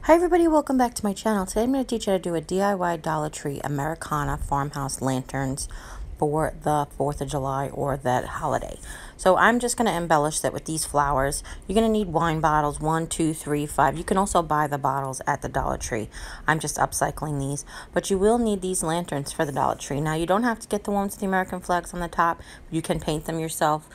Hi everybody, welcome back to my channel. Today I'm going to teach you how to do a DIY Dollar Tree Americana farmhouse lanterns for the 4th of July or that holiday. So I'm just going to embellish that with these flowers. You're going to need wine bottles, 1, 2, 3, 5. You can also buy the bottles at the Dollar Tree. I'm just upcycling these. But you will need these lanterns for the Dollar Tree. Now you don't have to get the ones with the American flags on the top. You can paint them yourself.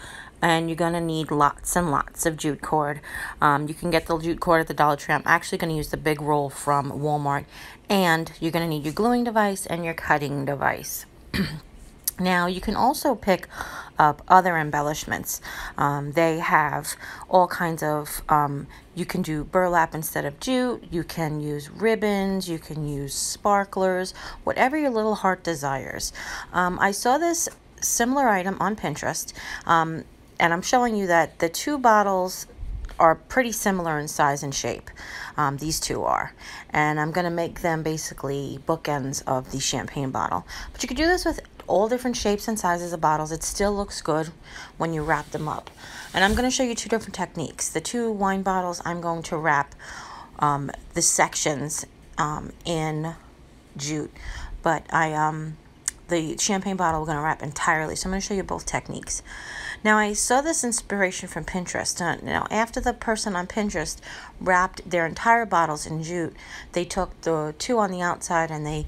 And you're going to need lots and lots of jute cord. You can get the jute cord at the Dollar Tree. I'm actually going to use the big roll from Walmart. And you're going to need your gluing device and your cutting device. Now, you can also pick up other embellishments. They have all kinds of, you can do burlap instead of jute. You can use ribbons. You can use sparklers, whatever your little heart desires. I saw this similar item on Pinterest. And I'm showing you that the two bottles are pretty similar in size and shape. These two are. And I'm going to make them basically bookends of the champagne bottle. But you could do this with all different shapes and sizes of bottles. It still looks good when you wrap them up. And I'm going to show you two different techniques. The two wine bottles, I'm going to wrap the sections in jute. But the champagne bottle we're going to wrap entirely. So I'm going to show you both techniques. Now, I saw this inspiration from Pinterest. Now, after the person on Pinterest wrapped their entire bottles in jute, they took the two on the outside and they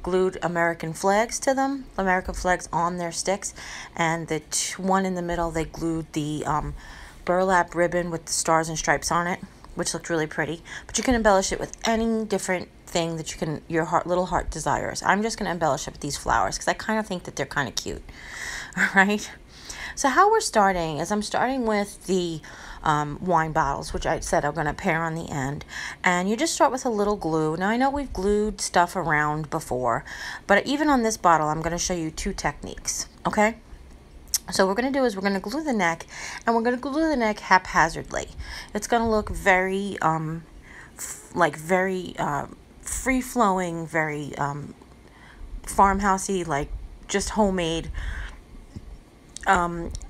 glued American flags to them, American flags on their sticks, and the one in the middle, they glued the burlap ribbon with the stars and stripes on it, which looked really pretty. But you can embellish it with any different thing that you can, your little heart desires. I'm just going to embellish it with these flowers because I kind of think that they're kind of cute. All right. So how we're starting is I'm starting with the wine bottles, which I said I'm going to pair on the end. And you just start with a little glue. Now, I know we've glued stuff around before, but even on this bottle, I'm going to show you two techniques, okay? So what we're going to do is we're going to glue the neck, and we're going to glue the neck haphazardly. It's going to look very, very free-flowing, very farmhousey, like just homemade.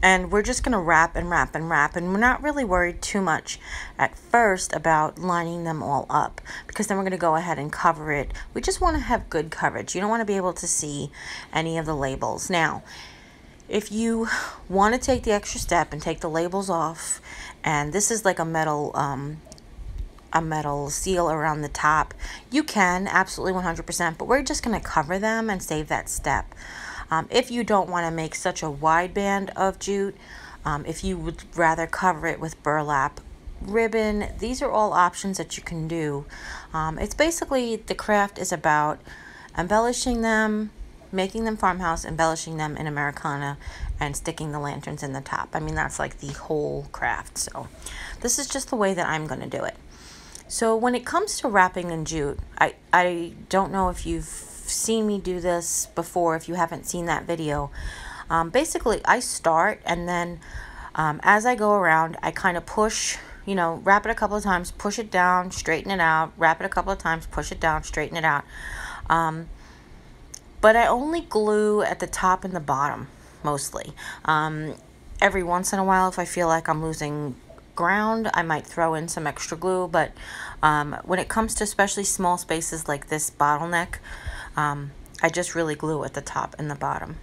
And we're just going to wrap and wrap and wrap, and we're not really worried too much at first about lining them all up, because then we're going to go ahead and cover it. We just want to have good coverage. You don't want to be able to see any of the labels. Now, if you want to take the extra step and take the labels off, and this is like a metal seal around the top, you can, absolutely 100%, but we're just going to cover them and save that step. If you don't want to make such a wide band of jute, if you would rather cover it with burlap ribbon, these are all options that you can do. It's basically, the craft is about embellishing them, making them farmhouse, embellishing them in Americana, and sticking the lanterns in the top. I mean, that's like the whole craft. So this is just the way that I'm going to do it. So when it comes to wrapping in jute, I don't know if you've seen me do this before. If you haven't seen that video, basically I start, and then as I go around, I kind of push, wrap it a couple of times, push it down, straighten it out, wrap it a couple of times, push it down, straighten it out. But I only glue at the top and the bottom mostly. Every once in a while, if I feel like I'm losing ground, I might throw in some extra glue, but when it comes to especially small spaces like this bottleneck, I just really glue at the top and the bottom.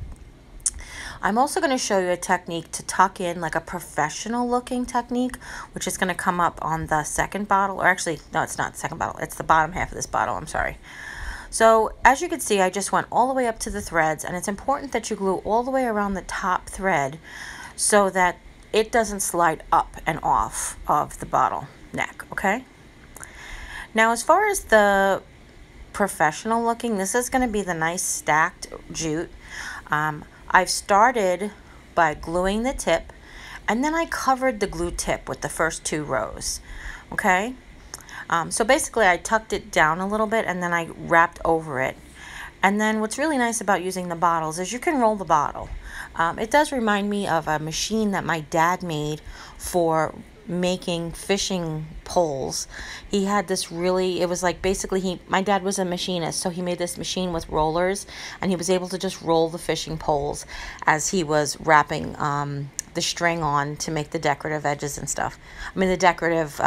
I'm also going to show you a technique to tuck in, like a professional looking technique, which is going to come up on the second bottle, or actually, no, it's not the second bottle, it's the bottom half of this bottle, I'm sorry. So as you can see, I just went all the way up to the threads, and it's important that you glue all the way around the top thread so that it doesn't slide up and off of the bottle neck, okay? Now, as far as the professional looking, this is going to be the nice stacked jute. I've started by gluing the tip, and then I covered the glue tip with the first two rows, okay? So basically I tucked it down a little bit, and then I wrapped over it. And then what's really nice about using the bottles is you can roll the bottle. It does remind me of a machine that my dad made for making fishing poles. He had this really, it was like basically my dad was a machinist, so he made this machine with rollers, and he was able to just roll the fishing poles as he was wrapping the string on to make the decorative edges and stuff. I mean, the decorative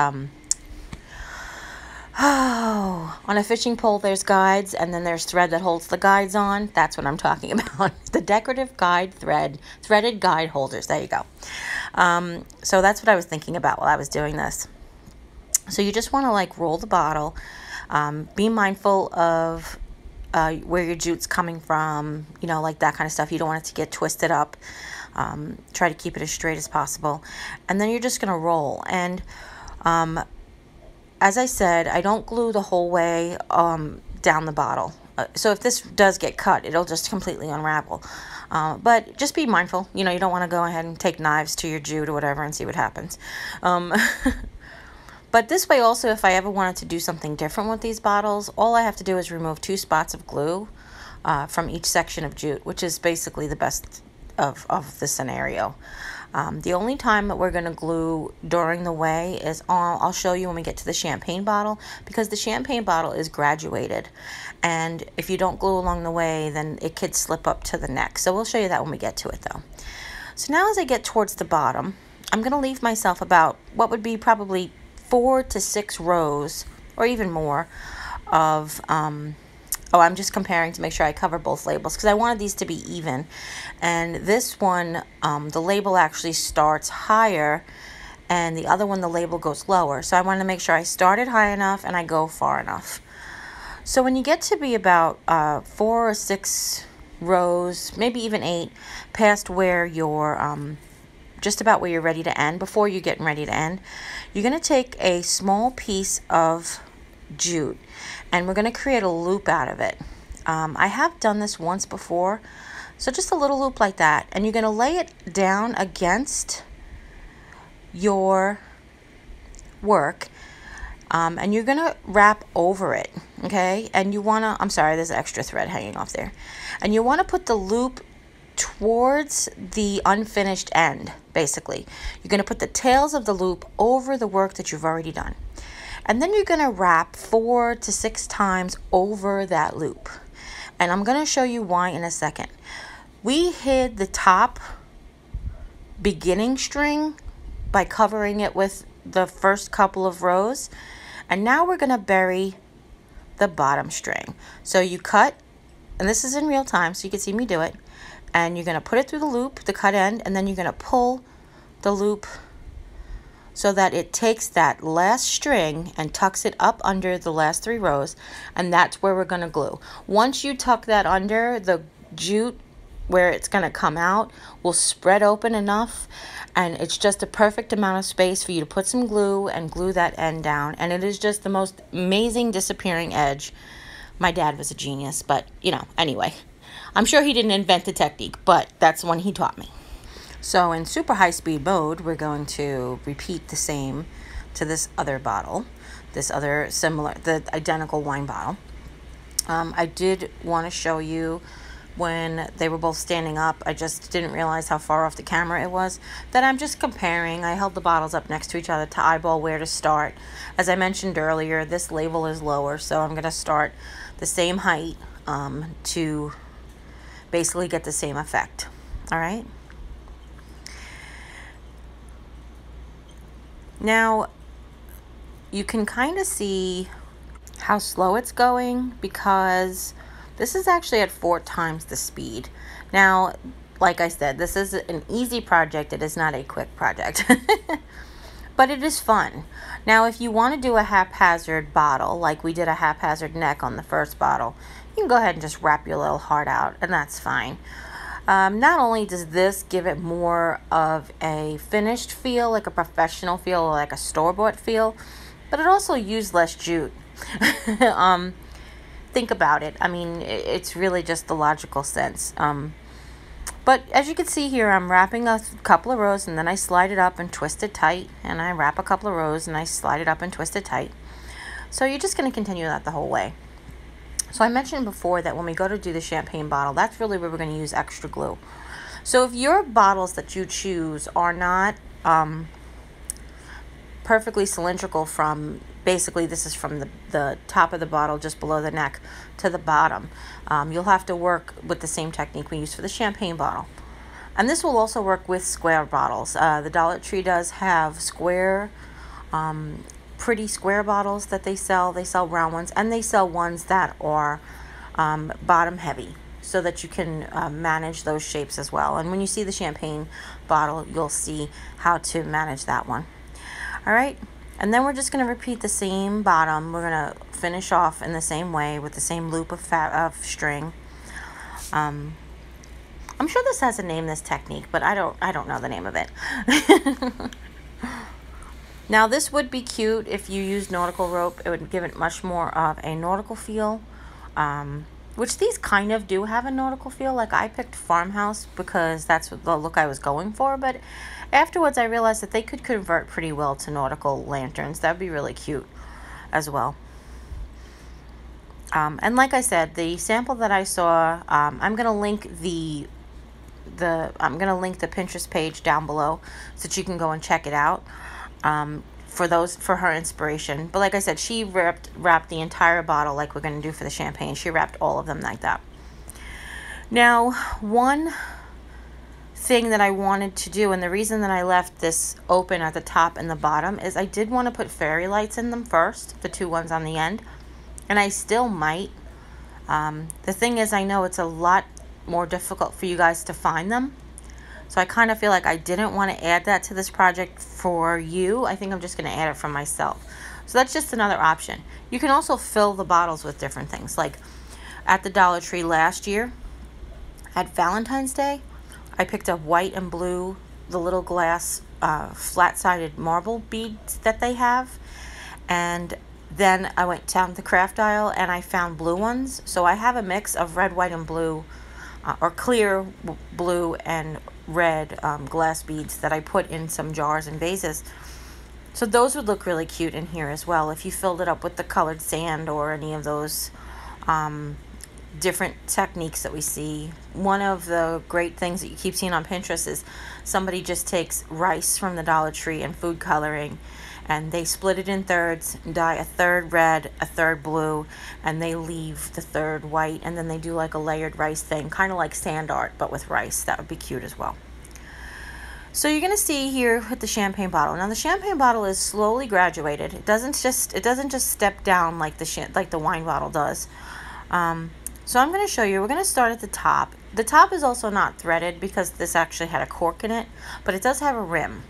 Oh, on a fishing pole, there's guides, and then there's thread that holds the guides on. That's what I'm talking about. The decorative guide thread, threaded guide holders. There you go. So that's what I was thinking about while I was doing this. So you just want to like roll the bottle. Be mindful of where your jute's coming from, you know, like that kind of stuff. You don't want it to get twisted up. Try to keep it as straight as possible. And then you're just going to roll. And as I said, I don't glue the whole way down the bottle. So if this does get cut, it'll just completely unravel. But just be mindful. You know, you don't want to go ahead and take knives to your jute or whatever and see what happens. But this way also, if I ever wanted to do something different with these bottles, all I have to do is remove 2 spots of glue from each section of jute, which is basically the best of the scenario. The only time that we're going to glue during the way is I'll show you when we get to the champagne bottle, because the champagne bottle is graduated. And if you don't glue along the way, then it could slip up to the neck. So we'll show you that when we get to it though. So now as I get towards the bottom, I'm going to leave myself about what would be probably 4 to 6 rows or even more of, I'm just comparing to make sure I cover both labels because I wanted these to be even. And this one, the label actually starts higher and the other one, the label goes lower. So I wanted to make sure I started high enough and I go far enough. So when you get to be about 4 or 6 rows, maybe even 8, past where you're just about where you're ready to end, before you're getting ready to end, you're going to take a small piece of jute and we're going to create a loop out of it. I have done this once before, so just a little loop like that, and you're going to lay it down against your work, and you're going to wrap over it, okay? And you want to, I'm sorry, there's extra thread hanging off there, and you want to put the loop towards the unfinished end. Basically, you're going to put the tails of the loop over the work that you've already done, and then you're going to wrap 4 to 6 times over that loop. And I'm going to show you why in a second. We hid the top beginning string by covering it with the first couple of rows, and now we're going to bury the bottom string. So you cut, and this is in real time so you can see me do it, and you're going to put it through the loop, the cut end, and then you're going to pull the loop so that it takes that last string and tucks it up under the last 3 rows, and that's where we're going to glue. Once you tuck that under, the jute where it's going to come out will spread open enough, and it's just a perfect amount of space for you to put some glue and glue that end down, and it is just the most amazing disappearing edge. My dad was a genius, but you know, anyway, I'm sure he didn't invent the technique, but that's the one he taught me. So in super high speed mode, we're going to repeat the same to this other bottle, this other similar, the identical wine bottle. I did want to show you when they were both standing up. I just didn't realize how far off the camera it was, that I'm just comparing. I held the bottles up next to each other to eyeball where to start. As I mentioned earlier, this label is lower, so I'm going to start the same height to basically get the same effect. All right. Now, you can kind of see how slow it's going because this is actually at 4 times the speed. Now, like I said, this is an easy project. It is not a quick project, but it is fun. Now, if you want to do a haphazard bottle, like we did a haphazard neck on the first bottle, you can go ahead and just wrap your little heart out, and that's fine. Not only does this give it more of a finished feel, like a professional feel, or like a store-bought feel, but it also used less jute. Think about it. I mean, it's really just the logical sense. But as you can see here, I'm wrapping a couple of rows, and then I slide it up and twist it tight, and I wrap a couple of rows, and I slide it up and twist it tight. So you're just going to continue that the whole way. So I mentioned before that when we go to do the champagne bottle, that's really where we're going to use extra glue. So if your bottles that you choose are not perfectly cylindrical from, basically this is from the top of the bottle just below the neck to the bottom, you'll have to work with the same technique we use for the champagne bottle. And this will also work with square bottles. The Dollar Tree does have square pretty square bottles that they sell. They sell round ones, and they sell ones that are bottom heavy, so that you can manage those shapes as well. And when you see the champagne bottle, you'll see how to manage that one. All right, and then we're just going to repeat the same bottom. We're going to finish off in the same way with the same loop of string. I'm sure this has a name, this technique, but I don't know the name of it. Now this would be cute if you use nautical rope. It would give it much more of a nautical feel, which these kind of do have a nautical feel. Like I picked Farmhouse because that's the look I was going for, but afterwards I realized that they could convert pretty well to nautical lanterns. That would be really cute as well. And like I said, the sample that I saw, I'm gonna link the Pinterest page down below so that you can go and check it out. For her inspiration. But like I said, she wrapped the entire bottle like we're going to do for the champagne. She wrapped all of them like that. Now, one thing that I wanted to do, and the reason that I left this open at the top and the bottom, is I did want to put fairy lights in them first, the two ones on the end, and I still might. The thing is, I know it's a lot more difficult for you guys to find them. So I kind of feel like I didn't want to add that to this project for you. I think I'm just going to add it for myself. So that's just another option. You can also fill the bottles with different things. Like at the Dollar Tree last year, at Valentine's Day, I picked up white and blue, the little glass flat-sided marble beads that they have. And then I went down the craft aisle and I found blue ones. So I have a mix of red, white, and blue, or clear blue and red glass beads that I put in some jars and vases. So those would look really cute in here as well if you filled it up with the colored sand or any of those different techniques that we see. One of the great things that you keep seeing on Pinterest is somebody just takes rice from the Dollar Tree and food coloring, and they split it in thirds, dye a third red, a third blue, and they leave the third white, and then they do like a layered rice thing, kind of like sand art, but with rice. That would be cute as well. So you're going to see here with the champagne bottle. Now the champagne bottle is slowly graduated. It doesn't just step down like the wine bottle does. So I'm going to show you. We're going to start at the top. The top is also not threaded because this actually had a cork in it, but it does have a rim.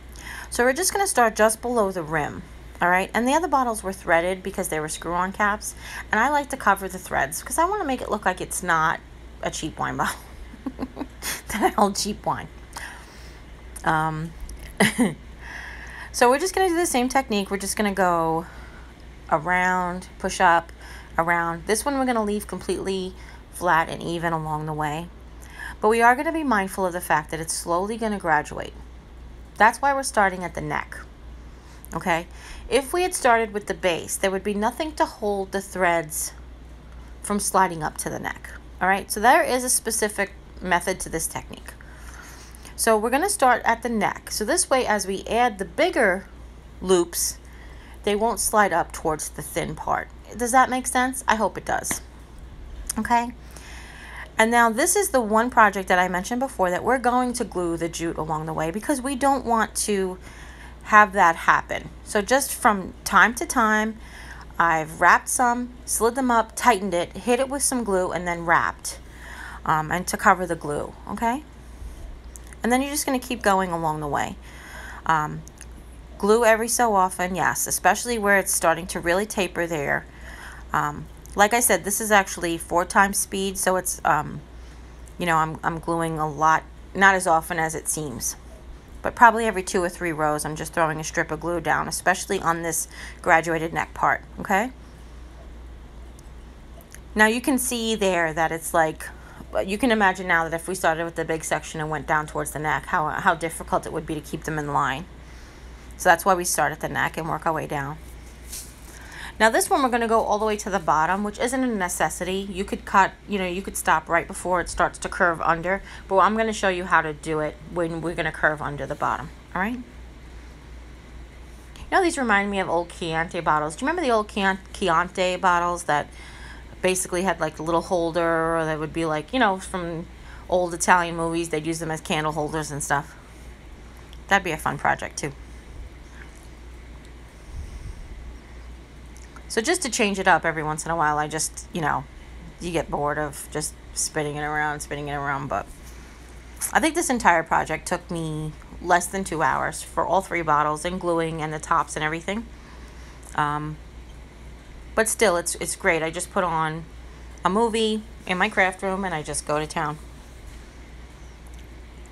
So we're just going to start just below the rim, all right? And the other bottles were threaded because they were screw-on caps, and I like to cover the threads because I want to make it look like it's not a cheap wine bottle, that I hold cheap wine. So we're just going to do the same technique. We're just going to go around, push up, around. This one we're going to leave completely flat and even along the way, but we are going to be mindful of the fact that it's slowly going to graduate. That's why we're starting at the neck, okay? If we had started with the base, there would be nothing to hold the threads from sliding up to the neck, all right? So there is a specific method to this technique. So we're going to start at the neck. So this way, as we add the bigger loops, they won't slide up towards the thin part. Does that make sense? I hope it does, okay? And now this is the one project that I mentioned before that we're going to glue the jute along the way because we don't want to have that happen. So just from time to time, I've wrapped some, slid them up, tightened it, hit it with some glue, and then wrapped and to cover the glue, okay? And then you're just going to keep going along the way. Glue every so often, yes, especially where it's starting to really taper there. Like I said, this is actually 4 times speed, so it's, you know, I'm gluing a lot, not as often as it seems, but probably every 2 or 3 rows, I'm just throwing a strip of glue down, especially on this graduated neck part, okay? Now you can see there that it's like, you can imagine now that if we started with the big section and went down towards the neck, how difficult it would be to keep them in line. So that's why we start at the neck and work our way down. Now this one we're going to go all the way to the bottom, which isn't a necessity. You could cut, you know, you could stop right before it starts to curve under, but I'm going to show you how to do it when we're going to curve under the bottom, all right? You know, these remind me of old Chianti bottles. Do you remember the old Chianti bottles that basically had like a little holder, or that would be like, you know, from old Italian movies, they'd use them as candle holders and stuff? That'd be a fun project too. So just to change it up every once in a while, I just, you know, you get bored of just spinning it around. But I think this entire project took me less than 2 hours for all 3 bottles and gluing and the tops and everything. But still, it's great. I just put on a movie in my craft room and I just go to town.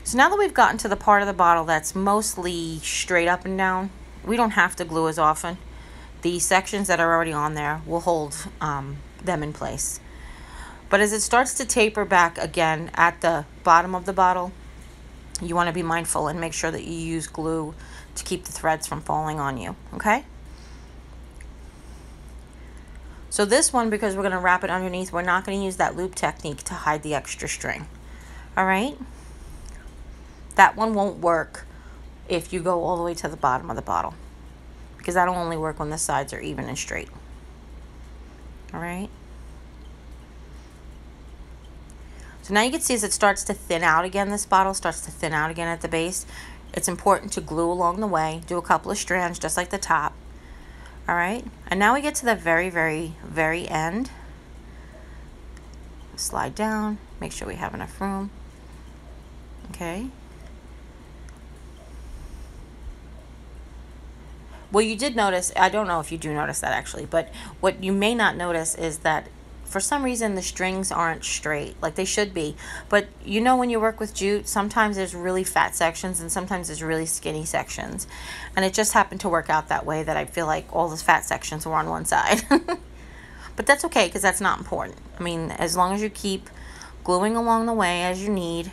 So now that we've gotten to the part of the bottle that's mostly straight up and down, we don't have to glue as often. The sections that are already on there will hold them in place. But as it starts to taper back again at the bottom of the bottle, you want to be mindful and make sure that you use glue to keep the threads from falling on you, okay? So this one, because we're going to wrap it underneath, we're not going to use that loop technique to hide the extra string, all right? That one won't work if you go all the way to the bottom of the bottle, because that'll only work when the sides are even and straight, all right? So now you can see as it starts to thin out again, this bottle starts to thin out again at the base. It's important to glue along the way. Do a couple of strands just like the top. All right. And now we get to the very, very, very end. Slide down. Make sure we have enough room. Okay. Well, you did notice, I don't know if you do notice that actually, but what you may not notice is that for some reason the strings aren't straight like they should be. But you know, when you work with jute, sometimes there's really fat sections and sometimes there's really skinny sections, and it just happened to work out that way, that I feel like all the fat sections were on one side. But that's okay, because that's not important. I mean, as long as you keep gluing along the way as you need.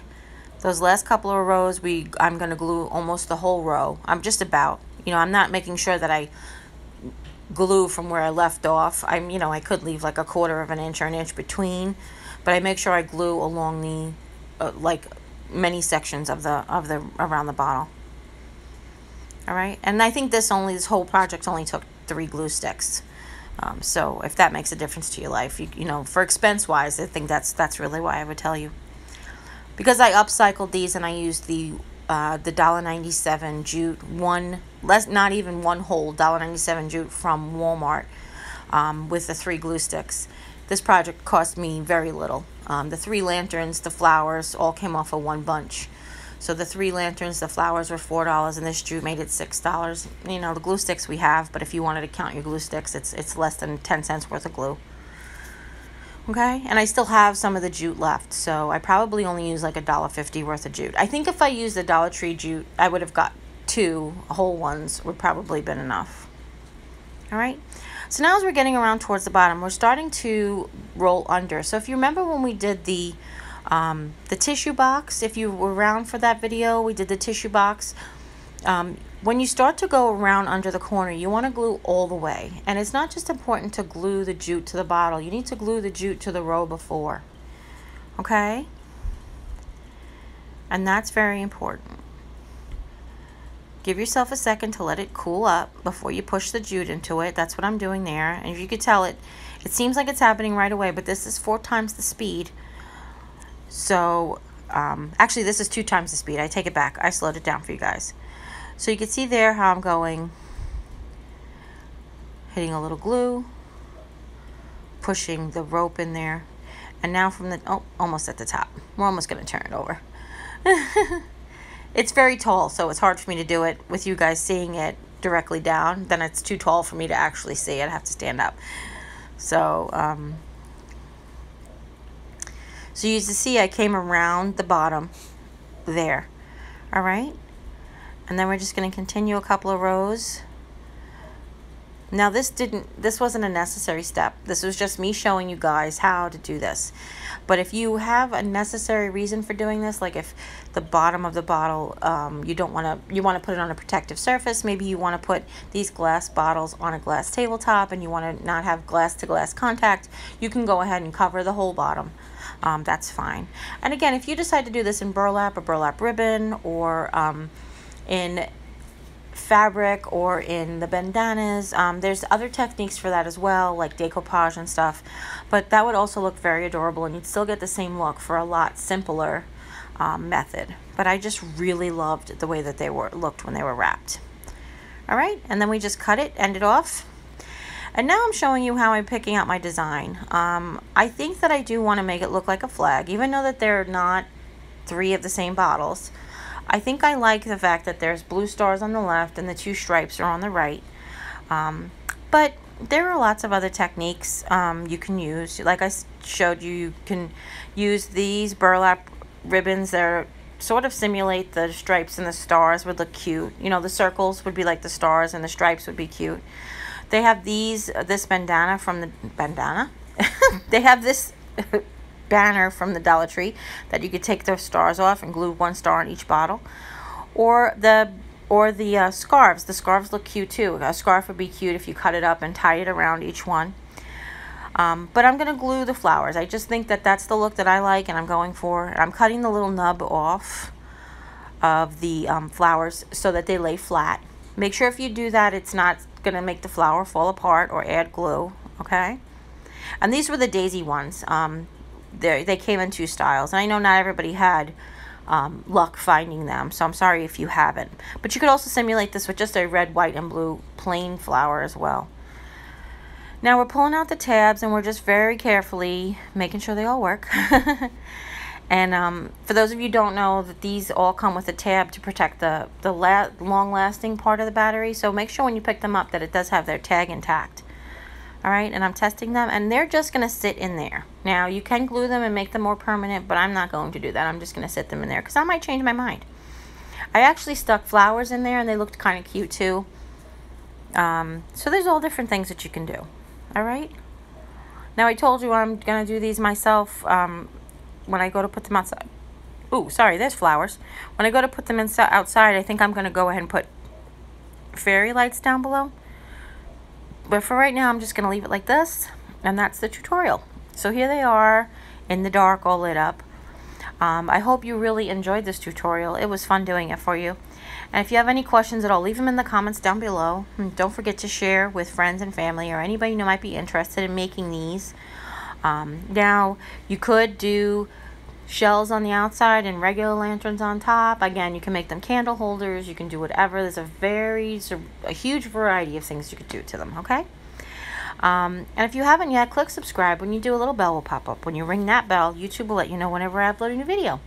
Those last couple of rows, I'm going to glue almost the whole row. I'm just about, you know, I'm not making sure that I glue from where I left off. You know, I could leave like 1/4 of an inch or an inch between, but I make sure I glue along the like many sections of the around the bottle. All right, and I think this whole project only took 3 glue sticks. So if that makes a difference to your life, you know, for expense wise, I think that's really why I would tell you. Because I upcycled these and I used the $1.97 jute, not even one whole $1.97 jute from Walmart, with the 3 glue sticks. This project cost me very little. The 3 lanterns, the flowers, all came off of one bunch. So the 3 lanterns, the flowers were $4, and this jute made it $6. You know, the glue sticks we have, but if you wanted to count your glue sticks, it's less than 10 cents worth of glue. Okay, and I still have some of the jute left, so I probably only use like $1.50 worth of jute. I think if I used the Dollar Tree jute, I would have got 2 whole ones, would probably been enough. All right, so now as we're getting around towards the bottom, we're starting to roll under. So if you remember when we did the tissue box, if you were around for that video, we did the tissue box. When you start to go around under the corner, you want to glue all the way. And it's not just important to glue the jute to the bottle. You need to glue the jute to the row before. Okay? And that's very important. Give yourself a second to let it cool up before you push the jute into it. That's what I'm doing there. And if you could tell, it seems like it's happening right away, but this is 4 times the speed. So, actually, this is 2 times the speed. I take it back. I slowed it down for you guys. So you can see there how I'm going, hitting a little glue, pushing the rope in there, and now from the, almost at the top. We're almost going to turn it over. It's very tall, so it's hard for me to do it with you guys seeing it directly down. Then it's too tall for me to actually see it. I have to stand up. So, so you see I came around the bottom there. All right. And then we're just going to continue a couple of rows. Now this wasn't a necessary step. This was just me showing you guys how to do this. But if you have a necessary reason for doing this, like if the bottom of the bottle, you want to put it on a protective surface, maybe you want to put these glass bottles on a glass tabletop and you want to not have glass to glass contact, you can go ahead and cover the whole bottom. That's fine. And again, if you decide to do this in burlap or burlap ribbon, or in fabric, or in the bandanas, there's other techniques for that as well, like decoupage and stuff, but that would also look very adorable and you'd still get the same look for a lot simpler method. But I just really loved the way that they looked when they were wrapped. All right, and then we just cut it, end it off. And now I'm showing you how I'm picking out my design. I think that I do want to make it look like a flag, even though that they're not 3 of the same bottles. I think I like the fact that there's blue stars on the left and the 2 stripes are on the right. But there are lots of other techniques you can use. Like I showed you, you can use these burlap ribbons that are, sort of simulate the stripes, and the stars would look cute. You know, the circles would be like the stars and the stripes would be cute. They have this bandana from the they have this banner from the Dollar Tree that you could take the stars off and glue 1 star on each bottle. Or the scarves. The scarves look cute too. A scarf would be cute if you cut it up and tie it around each one. But I'm going to glue the flowers. I just think that that's the look that I like and I'm going for. I'm cutting the little nub off of the flowers so that they lay flat. Make sure if you do that, it's not going to make the flower fall apart or add glue, okay? And these were the daisy ones. They came in 2 styles. And I know not everybody had luck finding them, so I'm sorry if you haven't. But you could also simulate this with just a red, white, and blue plain flower as well. Now we're pulling out the tabs and we're just very carefully making sure they all work. And for those of you who don't know, that these all come with a tab to protect the long-lasting part of the battery. So make sure when you pick them up that it does have their tag intact. All right, and I'm testing them, and they're just going to sit in there. Now, you can glue them and make them more permanent, but I'm not going to do that. I'm just going to sit them in there because I might change my mind. I actually stuck flowers in there, and they looked kind of cute too. So there's all different things that you can do. All right. Now, I told you I'm going to do these myself when I go to put them outside. Ooh, sorry, there's flowers. When I go to put them outside, I think I'm going to go ahead and put fairy lights down below. But for right now, I'm just going to leave it like this, and that's the tutorial. So here they are in the dark, all lit up. I hope you really enjoyed this tutorial. It was fun doing it for you. And if you have any questions at all, leave them in the comments down below. And don't forget to share with friends and family or anybody you know might be interested in making these. Now, you could do shells on the outside and regular lanterns on top. Again, you can make them candle holders. You can do whatever. There's a huge variety of things you could do to them, okay? And if you haven't yet, click subscribe. When you do, a little bell will pop up. When you ring that bell, YouTube will let you know whenever I upload a new video.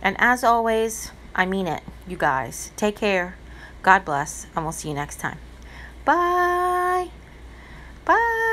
And as always, I mean it, you guys. Take care. God bless, and we'll see you next time. Bye. Bye.